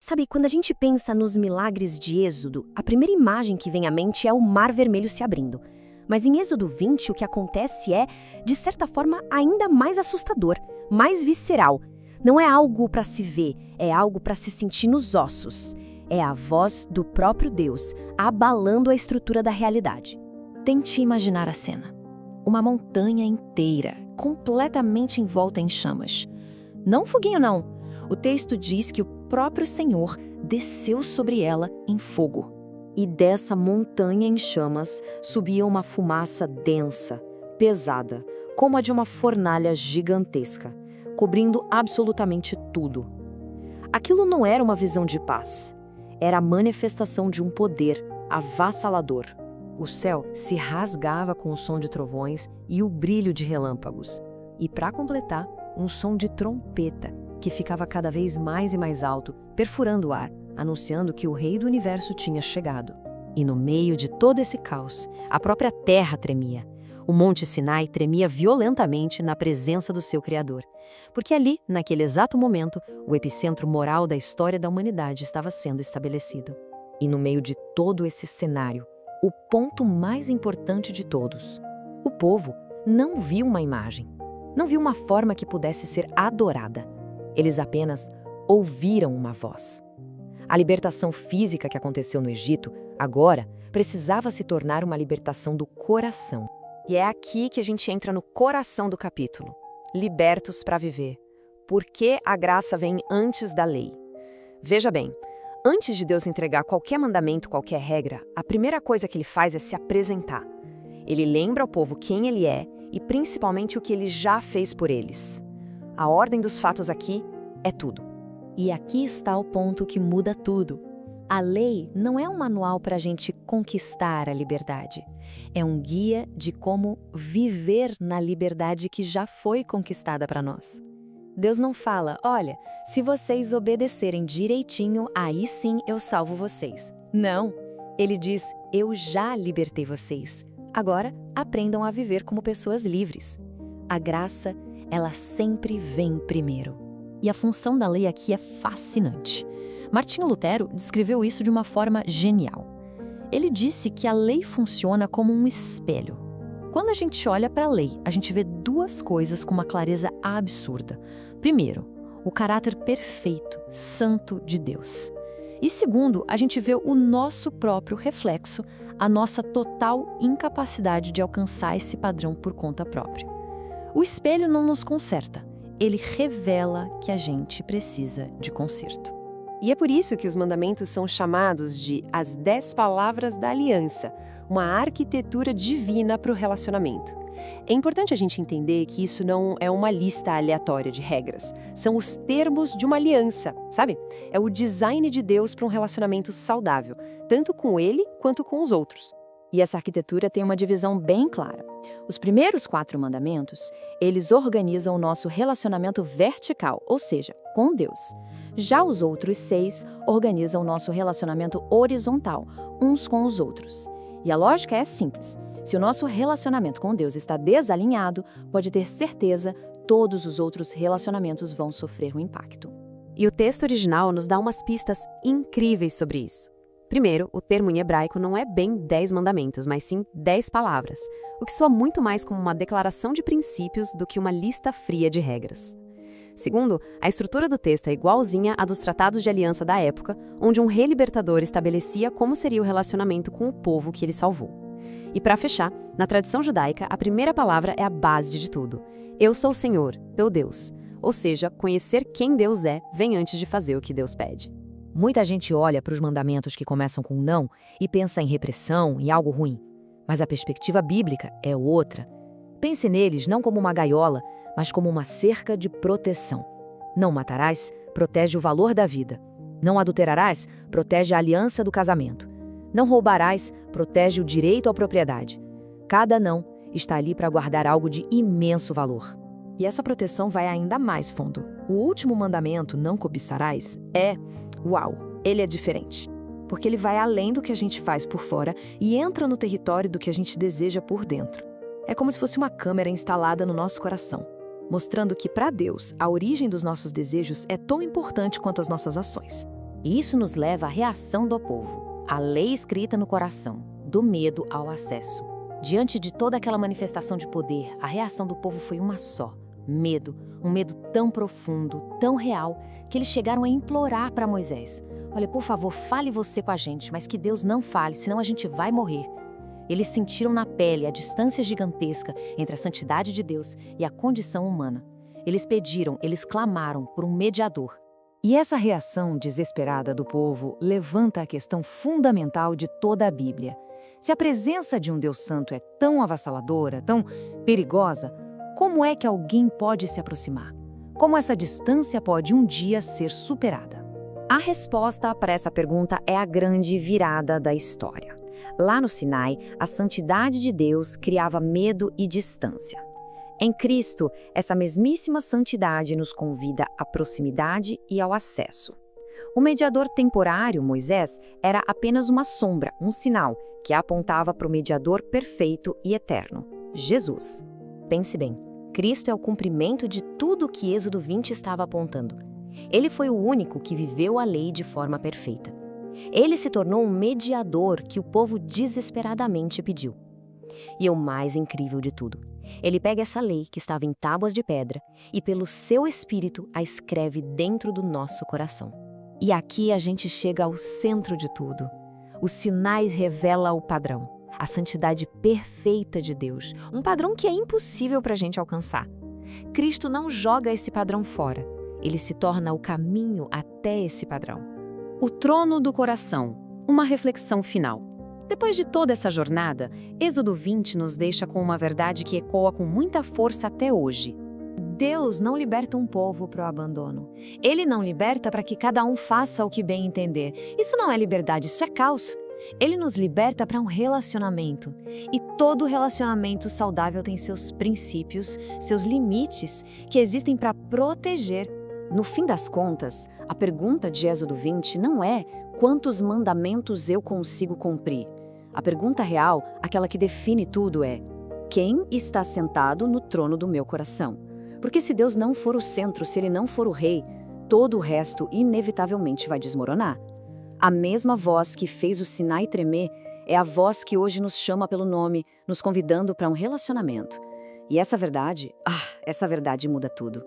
Sabe, quando a gente pensa nos milagres de Êxodo, a primeira imagem que vem à mente é o Mar Vermelho se abrindo. Mas em Êxodo 20, o que acontece é, de certa forma, ainda mais assustador, mais visceral. Não é algo para se ver, é algo para se sentir nos ossos. É a voz do próprio Deus, abalando a estrutura da realidade. Tente imaginar a cena. Uma montanha inteira, completamente envolta em chamas. Não foguinho, não. O texto diz que o próprio Senhor desceu sobre ela em fogo. E dessa montanha em chamas subia uma fumaça densa, pesada, como a de uma fornalha gigantesca, cobrindo absolutamente tudo. Aquilo não era uma visão de paz. Era a manifestação de um poder avassalador. O céu se rasgava com o som de trovões e o brilho de relâmpagos. E, para completar, um som de trompeta, que ficava cada vez mais e mais alto, perfurando o ar, anunciando que o Rei do Universo tinha chegado. E no meio de todo esse caos, a própria terra tremia. O Monte Sinai tremia violentamente na presença do seu Criador. Porque ali, naquele exato momento, o epicentro moral da história da humanidade estava sendo estabelecido. E no meio de todo esse cenário, o ponto mais importante de todos, o povo não viu uma imagem, não viu uma forma que pudesse ser adorada. Eles apenas ouviram uma voz. A libertação física que aconteceu no Egito, agora, precisava se tornar uma libertação do coração. E é aqui que a gente entra no coração do capítulo. Libertos para viver. Por que a graça vem antes da lei? Veja bem, antes de Deus entregar qualquer mandamento, qualquer regra, a primeira coisa que ele faz é se apresentar. Ele lembra ao povo quem ele é e principalmente o que ele já fez por eles. A ordem dos fatos aqui é tudo. E aqui está o ponto que muda tudo. A lei não é um manual para a gente conquistar a liberdade. É um guia de como viver na liberdade que já foi conquistada para nós. Deus não fala, olha, se vocês obedecerem direitinho, aí sim eu salvo vocês. Não. Ele diz, eu já libertei vocês. Agora, aprendam a viver como pessoas livres. A graça, ela sempre vem primeiro. E a função da lei aqui é fascinante. Martinho Lutero descreveu isso de uma forma genial. Ele disse que a lei funciona como um espelho. Quando a gente olha para a lei, a gente vê duas coisas com uma clareza absurda. Primeiro, o caráter perfeito, santo de Deus. E segundo, a gente vê o nosso próprio reflexo, a nossa total incapacidade de alcançar esse padrão por conta própria. O espelho não nos conserta, ele revela que a gente precisa de conserto. E é por isso que os mandamentos são chamados de as 10 palavras da aliança, uma arquitetura divina para o relacionamento. É importante a gente entender que isso não é uma lista aleatória de regras. São os termos de uma aliança, sabe? É o design de Deus para um relacionamento saudável, tanto com ele quanto com os outros. E essa arquitetura tem uma divisão bem clara. Os primeiros 4 mandamentos, eles organizam o nosso relacionamento vertical, ou seja, com Deus. Já os outros 6 organizam o nosso relacionamento horizontal, uns com os outros. E a lógica é simples. Se o nosso relacionamento com Deus está desalinhado, pode ter certeza, todos os outros relacionamentos vão sofrer um impacto. E o texto original nos dá umas pistas incríveis sobre isso. Primeiro, o termo em hebraico não é bem 10 mandamentos, mas sim 10 palavras, o que soa muito mais como uma declaração de princípios do que uma lista fria de regras. Segundo, a estrutura do texto é igualzinha à dos tratados de aliança da época, onde um rei libertador estabelecia como seria o relacionamento com o povo que ele salvou. E para fechar, na tradição judaica, a primeira palavra é a base de tudo. Eu sou o Senhor, teu Deus. Ou seja, conhecer quem Deus é vem antes de fazer o que Deus pede. Muita gente olha para os mandamentos que começam com não e pensa em repressão e algo ruim. Mas a perspectiva bíblica é outra. Pense neles não como uma gaiola, mas como uma cerca de proteção. Não matarás, protege o valor da vida. Não adulterarás, protege a aliança do casamento. Não roubarás, protege o direito à propriedade. Cada não está ali para guardar algo de imenso valor. E essa proteção vai ainda mais fundo. O último mandamento, não cobiçarás, uau, ele é diferente. Porque ele vai além do que a gente faz por fora e entra no território do que a gente deseja por dentro. É como se fosse uma câmera instalada no nosso coração, mostrando que, para Deus, a origem dos nossos desejos é tão importante quanto as nossas ações. E isso nos leva à reação do povo, a lei escrita no coração, do medo ao acesso. Diante de toda aquela manifestação de poder, a reação do povo foi uma só: medo. Um medo tão profundo, tão real, que eles chegaram a implorar para Moisés: olha, por favor, fale você com a gente, mas que Deus não fale, senão a gente vai morrer. Eles sentiram na pele a distância gigantesca entre a santidade de Deus e a condição humana. Eles pediram, eles clamaram por um mediador. E essa reação desesperada do povo levanta a questão fundamental de toda a Bíblia. Se a presença de um Deus Santo é tão avassaladora, tão perigosa, como é que alguém pode se aproximar? Como essa distância pode um dia ser superada? A resposta para essa pergunta é a grande virada da história. Lá no Sinai, a santidade de Deus criava medo e distância. Em Cristo, essa mesmíssima santidade nos convida à proximidade e ao acesso. O mediador temporário, Moisés, era apenas uma sombra, um sinal, que apontava para o mediador perfeito e eterno, Jesus. Pense bem, Cristo é o cumprimento de tudo o que Êxodo 20 estava apontando. Ele foi o único que viveu a lei de forma perfeita. Ele se tornou um mediador que o povo desesperadamente pediu. E o mais incrível de tudo, ele pega essa lei que estava em tábuas de pedra e, pelo seu Espírito, a escreve dentro do nosso coração. E aqui a gente chega ao centro de tudo. Os sinais revelam o padrão, a santidade perfeita de Deus, um padrão que é impossível para a gente alcançar. Cristo não joga esse padrão fora, ele se torna o caminho até esse padrão. O trono do coração, uma reflexão final. Depois de toda essa jornada, Êxodo 20 nos deixa com uma verdade que ecoa com muita força até hoje. Deus não liberta um povo para o abandono. Ele não liberta para que cada um faça o que bem entender. Isso não é liberdade, isso é caos. Ele nos liberta para um relacionamento. E todo relacionamento saudável tem seus princípios, seus limites, que existem para proteger. No fim das contas, a pergunta de Êxodo 20 não é quantos mandamentos eu consigo cumprir. A pergunta real, aquela que define tudo, é: quem está sentado no trono do meu coração? Porque se Deus não for o centro, se Ele não for o rei, todo o resto inevitavelmente vai desmoronar. A mesma voz que fez o Sinai tremer é a voz que hoje nos chama pelo nome, nos convidando para um relacionamento. E essa verdade muda tudo.